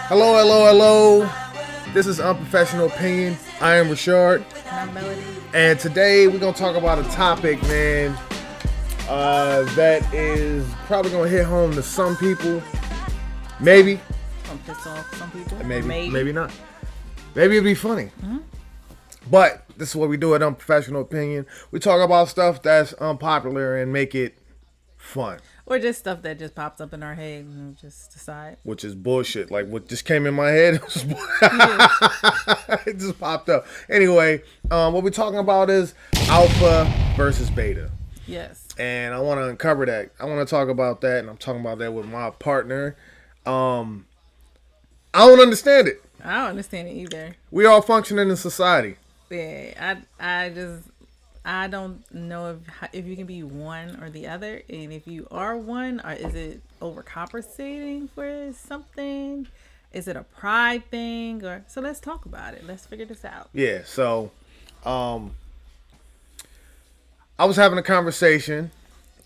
Hello, hello, hello. This is Unprofessional Opinion. I am Rashard. And I'm Melody. And today we're going to talk about a topic, man, that is probably going to hit home to some people. Maybe. Gonna piss off some people. Maybe not. Maybe it'll be funny. Mm-hmm. But this is what we do at Unprofessional Opinion. We talk about stuff that's unpopular and make it fun. Or just stuff that just pops up in our head and we just decide. Which is bullshit. Like what just came in my head. It just popped up. Anyway, what we're talking about is alpha versus beta. Yes. And I want to uncover that. I want to talk about that. And I'm talking about that with my partner. I don't understand it. I don't understand it either. We all functioning in society. Yeah. I don't know if you can be one or the other, and if you are one, or is it overcompensating for something? Is it a pride thing? Or so let's talk about it. Let's figure this out. Yeah. So, I was having a conversation,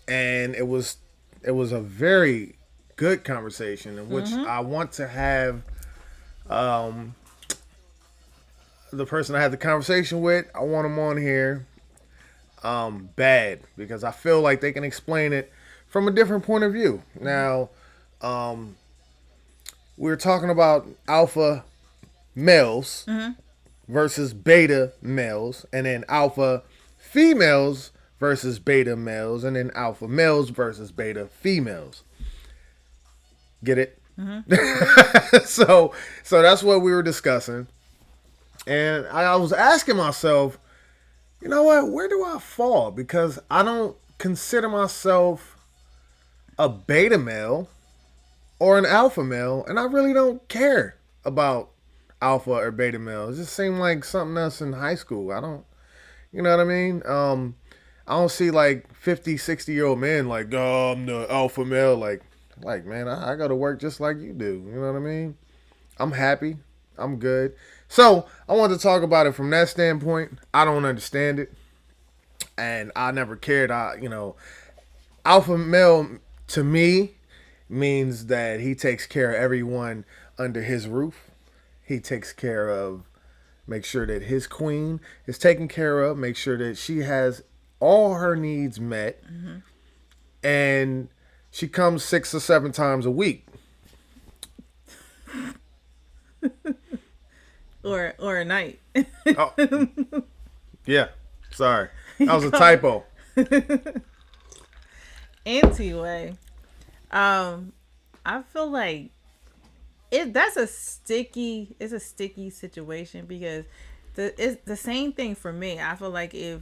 and it was a very good conversation in which I want to have the person I had the conversation with. I want them on here. Bad, because I feel like they can explain it from a different point of view. Now, we're talking about alpha males versus beta males, and then alpha females versus beta males, and then alpha males versus beta females. Get it? So that's what we were discussing, and I was asking myself, you know what? Where do I fall? Because I don't consider myself a beta male or an alpha male, and I really don't care about alpha or beta male. It just seemed like something else in high school. I don't, you know what I mean? I don't see like 50, 60-year-old men like, oh, I'm the alpha male. Like man, I go to work just like you do. You know what I mean? I'm happy. I'm good. So I wanted to talk about it from that standpoint. I don't understand it, and I never cared. Alpha male to me means that he takes care of everyone under his roof. He takes care of, make sure that his queen is taken care of, make sure that she has all her needs met, and she comes 6 or 7 times a week. Or a night. Oh. Yeah. Sorry. That was a typo. Anyway, I feel like it's a sticky situation, because it's the same thing for me. I feel like if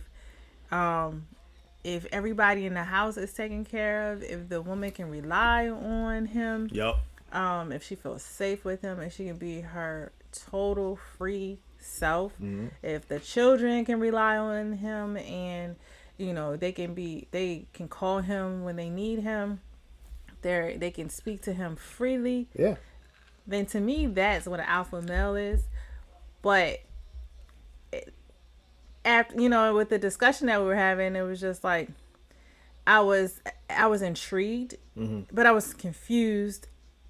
everybody in the house is taken care of, if the woman can rely on him, Yep. if she feels safe with him and she can be her total free self, if the children can rely on him, and they can call him when they need him, they can speak to him freely, then to me that's what an alpha male is. But after with the discussion that we were having, it was just like I was intrigued, but I was confused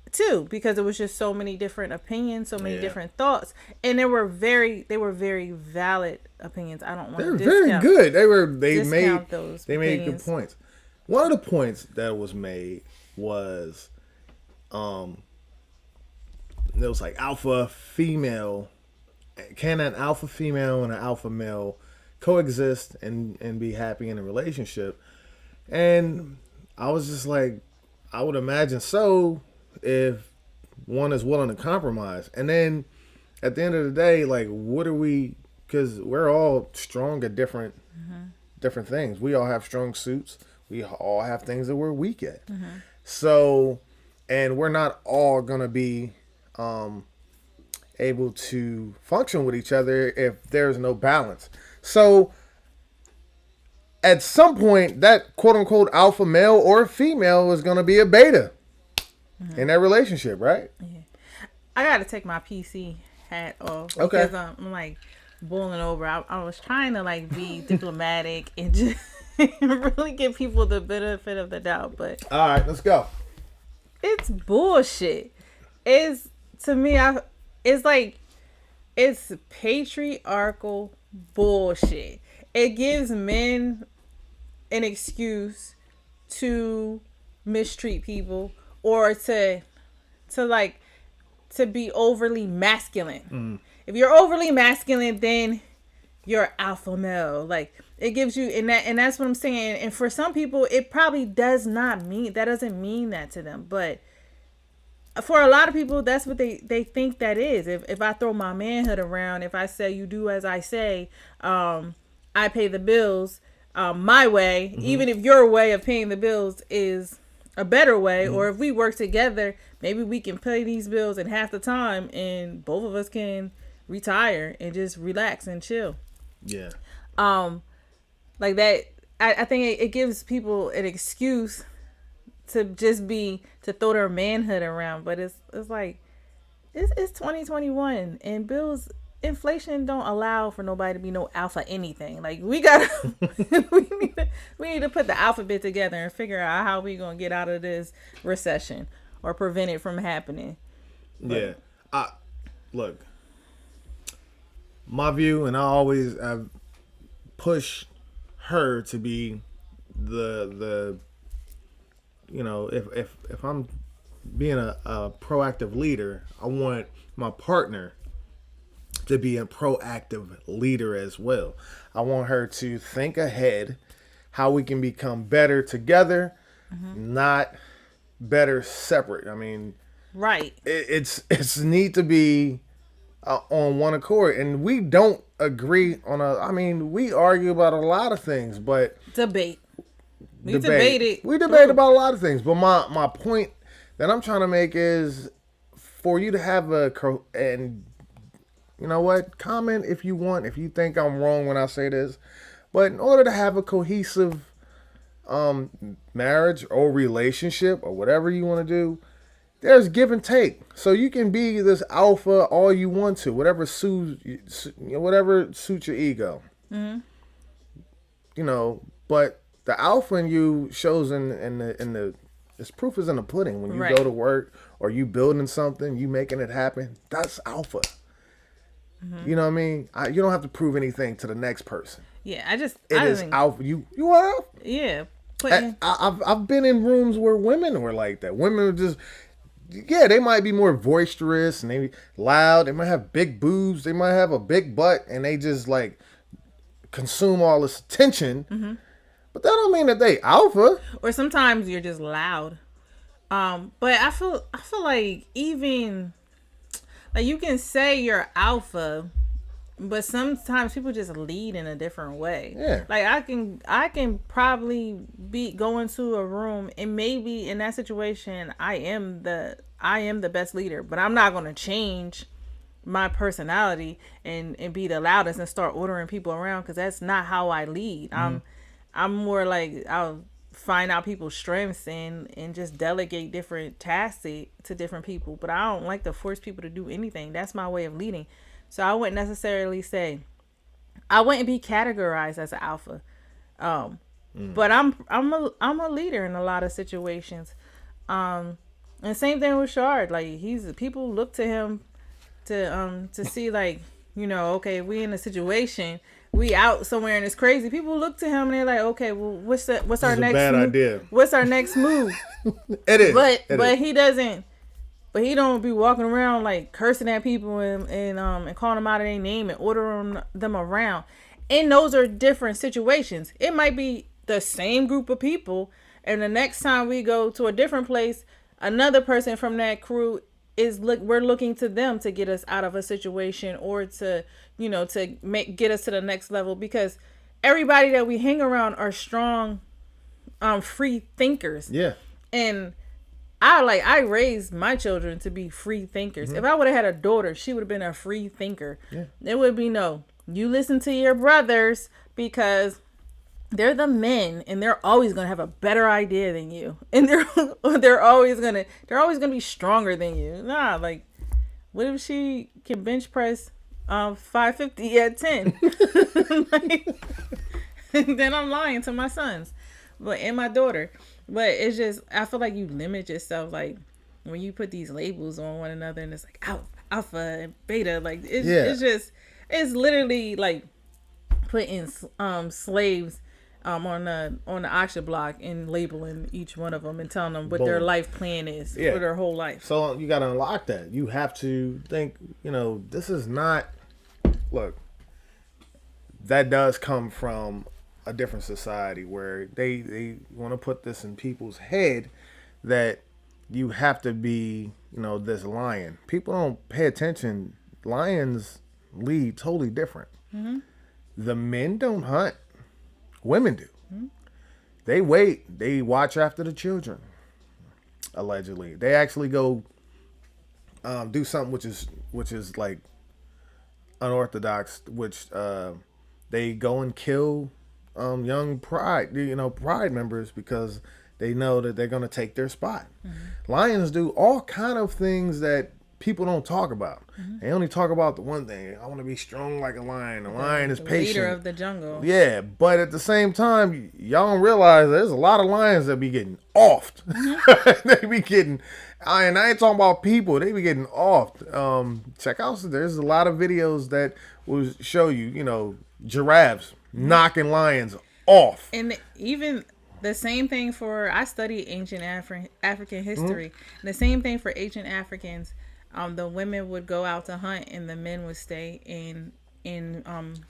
too, because it was just so many different opinions, so many different thoughts, and they were very valid opinions. I don't want to discount. Very good. They made good points. One of the points that was made was it was like alpha female. Can an alpha female and an alpha male coexist and be happy in a relationship? And I was just like, I would imagine so, if one is willing to compromise. And then at the end of the day, like, what are we, because we're all strong at different things. We all have strong suits. We all have things that we're weak at. So, and we're not all going to be able to function with each other if there's no balance. So at some point, that quote unquote alpha male or female is going to be a beta in that relationship, right? Yeah. I got to take my PC hat off. Okay. Because I'm like boiling over. I was trying to like be diplomatic and just really give people the benefit of the doubt. But all right, let's go. it's bullshit. It's to me, it's like it's patriarchal bullshit. It gives men an excuse to mistreat people or to like to be overly masculine. If you're overly masculine, then you're alpha male. Like it gives you, and that's what I'm saying. And for some people, it probably doesn't mean that to them. But for a lot of people, that's what they think that is. If I throw my manhood around, if I say you do as I say, I pay the bills my way, even if your way of paying the bills is a better way, or if we work together, maybe we can pay these bills in half the time, and both of us can retire and just relax and chill. Yeah. Like that. I think it gives people an excuse to just to throw their manhood around, but it's like it's 2021 and inflation don't allow for nobody to be no alpha anything. Like we gotta we need to put the alphabet together and figure out how we gonna get out of this recession or prevent it from happening. But, yeah, look, my view, and I've pushed her to be the if I'm being a proactive leader, I want my partner to be a proactive leader as well. I want her to think ahead how we can become better together, not better separate. I mean, right. It's need to be on one accord, and we don't agree on I mean, we argue about a lot of things, but we debate about a lot of things. But my point that I'm trying to make is for you to have and you know what? Comment if you want, if you think I'm wrong when I say this. But in order to have a cohesive marriage or relationship or whatever you want to do, there's give and take. So you can be this alpha all you want to, whatever suits your ego. You know, but the alpha in you shows in the this proof is in the pudding. When you go to work or you building something, you making it happen. That's alpha. You know what I mean? You don't have to prove anything to the next person. Yeah, it is alpha. You are alpha. Yeah. I've been in rooms where women were like that. Women were just, they might be more boisterous and they loud. They might have big boobs. They might have a big butt, and they just like consume all this attention. But that don't mean that they alpha. Or sometimes you're just loud. But I feel like even like you can say you're alpha, but sometimes people just lead in a different way. Yeah. Like I can probably go into a room and maybe in that situation I am the best leader, but I'm not gonna change my personality and be the loudest and start ordering people around, because that's not how I lead. I'm more like I'll find out people's strengths and just delegate different tasks to different people. But I don't like to force people to do anything. That's my way of leading. So I wouldn't necessarily say I wouldn't be categorized as an alpha. But I'm a leader in a lot of situations. And same thing with Shard. Like people look to him to see, like, okay, we in a situation, we out somewhere and it's crazy. People look to him and they're like, okay, well, what's our next bad move? idea. What's our next move? It is. But he doesn't. But he don't be walking around like cursing at people and calling them out of their name and ordering them around. And those are different situations. It might be the same group of people, and the next time we go to a different place, another person from that crew we're looking to them to get us out of a situation, or to get us to the next level, because everybody that we hang around are strong, free thinkers. Yeah. And I raised my children to be free thinkers. If I would have had a daughter, she would have been a free thinker. Yeah. It would be, no, you listen to your brothers because they're the men and they're always going to have a better idea than you. And they're always going to be stronger than you. Nah, like, what if she can bench press 550 at 10? Then I'm lying to my sons and my daughter. But it's just, I feel like you limit yourself. Like when you put these labels on one another and it's like alpha and beta, like it's Yeah. it's literally like putting slaves on the auction block and labeling each one of them and telling them what their Boom. life plan is Yeah. for their whole life. So you got to unlock that. You have to think, this is not, look, that does come from a different society where they want to put this in people's head that you have to be, this lion. People don't pay attention. Lions lead totally different. Mm-hmm. The men don't hunt. Women do. Mm-hmm. They wait. They watch after the children. Allegedly, they actually go do something which is like unorthodox, which they go and kill young pride members because they know that they're going to take their spot. Mm-hmm. Lions do all kind of things that people don't talk about. Mm-hmm. They only talk about the one thing. I want to be strong like a lion. The lion is patient. Leader of the jungle. Yeah, but at the same time, y'all don't realize there's a lot of lions that be getting offed. Mm-hmm. They be getting, and I ain't talking about people. They be getting offed. Check out. There's a lot of videos that will show you, giraffes knocking lions off. And even the same thing for, I study ancient African history. Mm-hmm. The same thing for ancient Africans. The women would go out to hunt and the men would stay and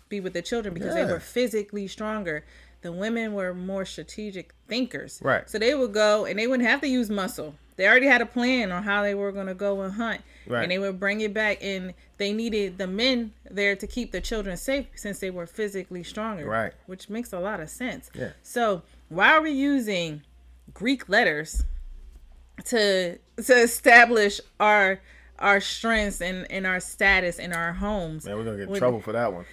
be with the children because they were physically stronger. The women were more strategic thinkers. Right. So they would go and they wouldn't have to use muscle. They already had a plan on how they were going to go and hunt. Right. And they would bring it back, and they needed the men there to keep the children safe since they were physically stronger. Right. Which makes a lot of sense. Yeah. So why are we using Greek letters to establish our strengths and our status in our homes? Man, we're gonna get in trouble for that one.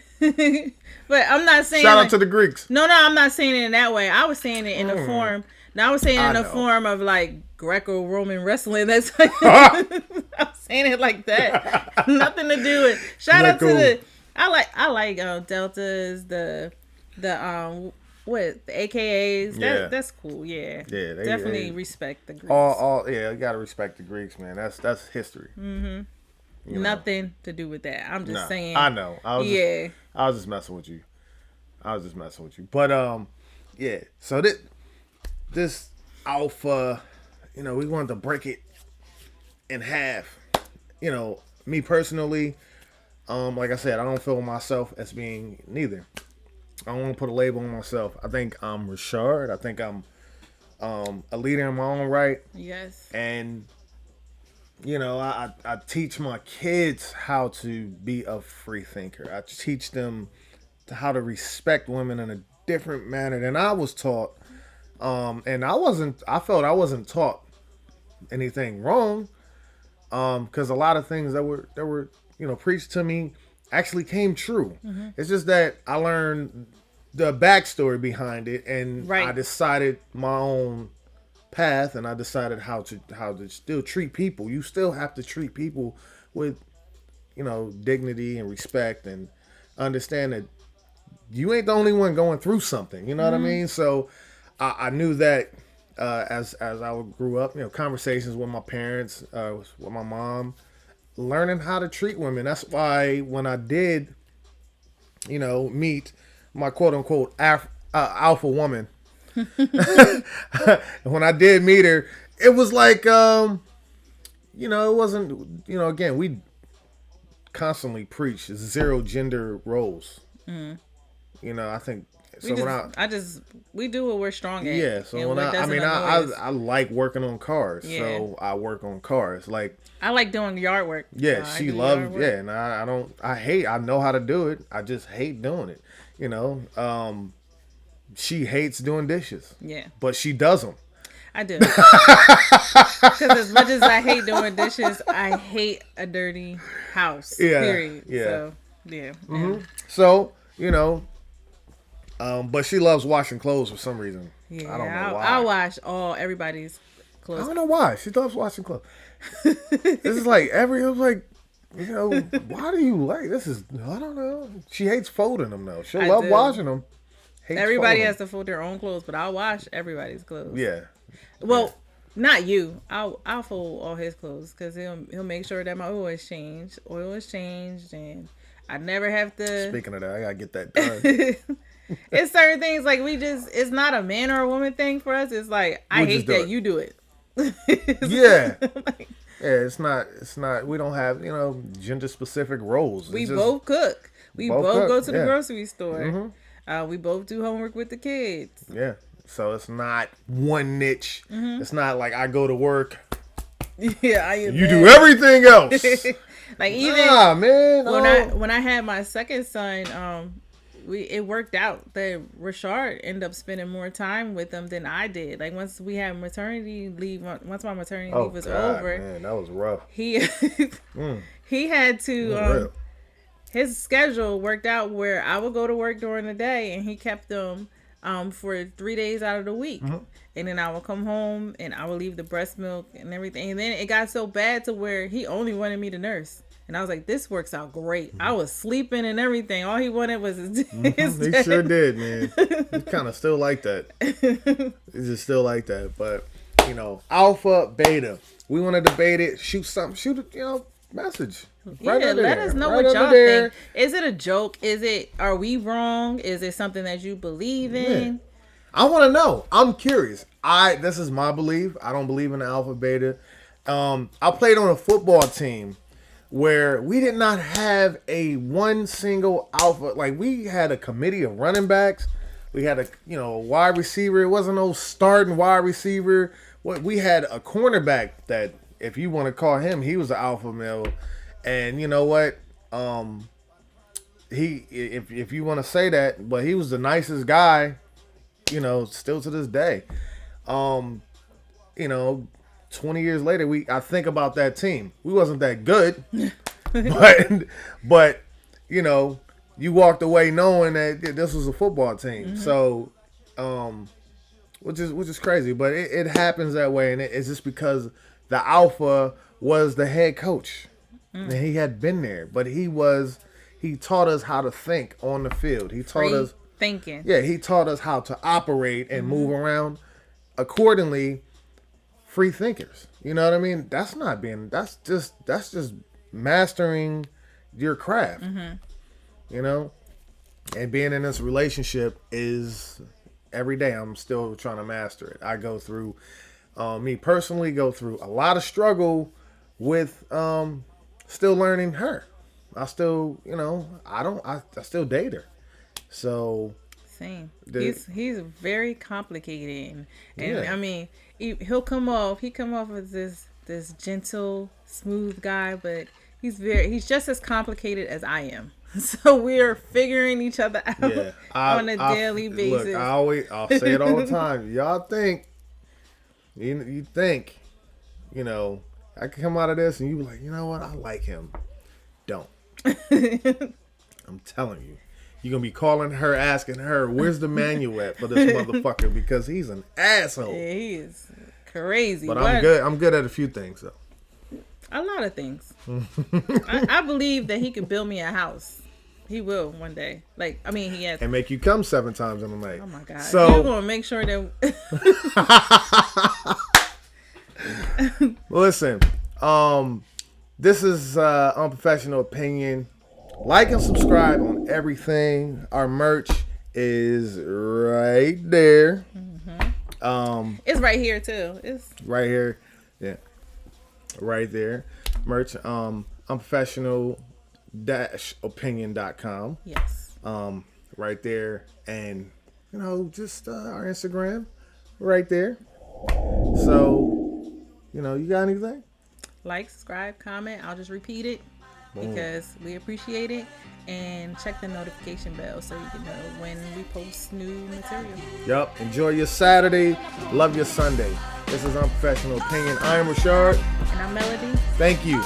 But I'm not saying shout out to the Greeks. No, I'm not saying it in that way. I was saying it in the form. Now I was saying it in the form of like Greco-Roman wrestling. That's I'm saying it like that. Nothing to do with. Shout out to the. I like deltas, the AKAs. That's cool. Yeah. Yeah. Definitely respect the Greeks. You gotta respect the Greeks, man. That's history. Mm-hmm. Nothing to do with that. I'm just saying. I know. I was just messing with you. But yeah. So this alpha, we wanted to break it in half. Me personally, like I said, I don't feel myself as being neither. I don't want to put a label on myself. I think I'm Richard. I think I'm a leader in my own right. Yes. And I teach my kids how to be a free thinker. I teach them how to respect women in a different manner than I was taught. And I felt I wasn't taught anything wrong. Because a lot of things that were preached to me actually came true. Mm-hmm. It's just that I learned the backstory behind it, and I decided my own path, and I decided how to still treat people. You still have to treat people with dignity and respect, and understand that you ain't the only one going through something. You know what I mean? So I knew that as I grew up, conversations with my parents, with my mom, learning how to treat women. That's why when I did, meet my quote unquote alpha woman, when I did meet her, it was like, it wasn't, again, we constantly preach 0 gender roles. Mm. I think we do what we're strong at. Yeah, so when I like working on cars, so I work on cars. Like I like doing yard work. Yeah, she loves. Yeah, and I know how to do it. I just hate doing it. She hates doing dishes. Yeah, but she does them. I do. Because as much as I hate doing dishes, I hate a dirty house. Yeah. Period. Yeah. So yeah. Mm-hmm. So but she loves washing clothes for some reason. Yeah, I don't know why. I wash everybody's clothes. I don't know why. She loves washing clothes. This is like why do you like this? I don't know. She hates folding them though. She'll love washing them. Everybody has to fold their own clothes, but I'll wash everybody's clothes. Yeah. Well, Not you. I'll fold all his clothes because he'll make sure that my oil is changed. Oil is changed, and I never have to. Speaking of that, I gotta get that done. It's certain things like it's not a man or a woman thing for us. It's like I hate that you do it. Yeah. Like, yeah, it's not. We don't have gender specific roles. We both cook. We both go to the grocery store. Mm-hmm. We both do homework with the kids. Yeah. So it's not one niche. Mm-hmm. It's not like I go to work. Yeah, you do everything else. Like even man. When I had my second son, it worked out that Rashard ended up spending more time with them than I did. Like once we had maternity leave, once my maternity leave was over, man, that was rough. He he had to his schedule worked out where I would go to work during the day and he kept them for 3 days out of the week. Mm-hmm. And then I would come home and I would leave the breast milk and everything. And then it got so bad to where he only wanted me to nurse. And I was like, this works out great. Mm-hmm. I was sleeping and everything. All he wanted was his He sure did, man. He's kind of still like that. He's just still like that. But, alpha, beta. We want to debate it. Shoot something. Shoot a, message. Right let us know what y'all think. Is it a joke? Are we wrong? Is it something that you believe in? Yeah. I want to know. I'm curious. This is my belief. I don't believe in the alpha beta. I played on a football team where we did not have one single alpha. Like we had a committee of running backs. We had a wide receiver. It wasn't no starting wide receiver. We had a cornerback that, if you want to call him, he was an alpha male. And you know what? If you want to say that, but he was the nicest guy, still to this day. 20 years later, I think about that team. We wasn't that good, but you walked away knowing that this was a football team. Mm-hmm. So, which is crazy, but it happens that way, and it's just because the alpha was the head coach. And he had been there, but he taught us how to think on the field. He taught us thinking. Yeah, he taught us how to operate and move around accordingly. Free thinkers. You know what I mean? That's just mastering your craft. Mm-hmm. And being in this relationship is every day I'm still trying to master it. I go through me personally go through a lot of struggle with still learning her. I still, I still date her. So same. He's very complicated, and I mean, he come off as this gentle, smooth guy, but he's just as complicated as I am. So we're figuring each other out on a daily basis. Look, I'll say it all the time. Y'all think you think, I can come out of this and you be like, you know what? I like him. Don't. I'm telling you. You're going to be calling her, asking her, where's the manual at for this motherfucker? Because he's an asshole. Yeah, he is crazy. But I'm good. I'm good at a few things, though. A lot of things. I believe that he could build me a house. He will one day. He has. And make you come 7 times in a night. Oh, my God. So, you're going to make sure that... Listen, this is Unprofessional Opinion. Like and subscribe on everything. Our merch is right there. Mm-hmm. It's right here too. It's right here. Yeah. Right there. Merch. Unprofessional-opinion.com. Yes. Right there. And just our Instagram. Right there. So, you got anything? Like, subscribe, comment. I'll just repeat it. Because we appreciate it, and check the notification bell so you can know when we post new material. Yup. Enjoy your Saturday. Love your Sunday. This is Unprofessional Opinion. I am Rashard. And I'm Melody. Thank you.